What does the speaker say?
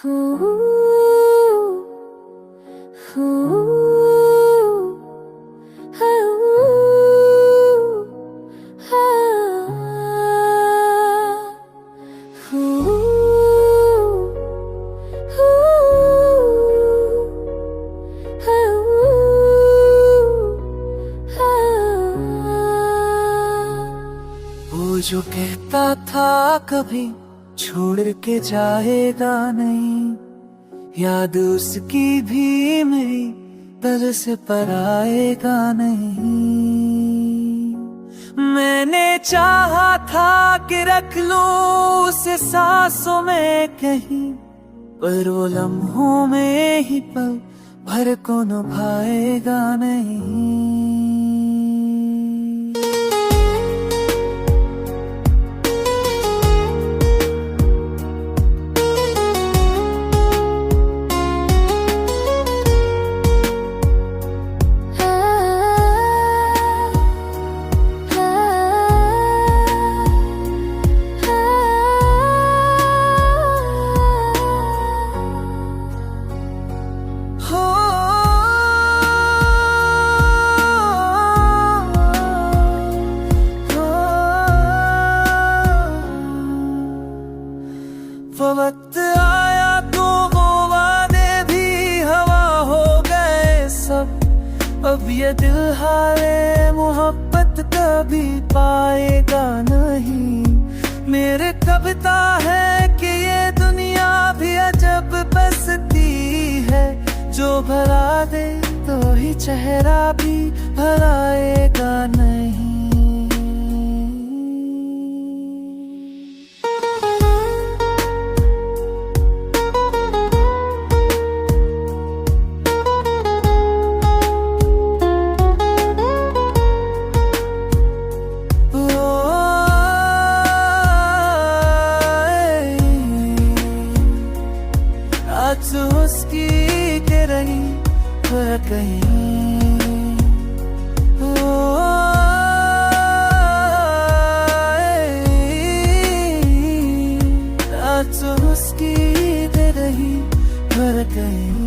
वो जो कहता था कभी छोड़ के जाएगा नहीं, याद उसकी भी मेरी दिल से पर आएगा नहीं। मैंने चाहा था कि रख लूं उसे सांसों में कहीं, पर वो लम्हों में ही पल भर को निभाएगा नहीं। वो वक्त आया तो वो वादे भी हवा हो गए सब। अब ये दिल हारे मोहब्बत कभी पाएगा नहीं। मेरे कविता है कि ये दुनिया भी अजब बसती है, जो भरा दे तो ही चेहरा भी भराएगा नहीं। आज उसकी के रही कहीं, आज उसकी दे रही कहीं।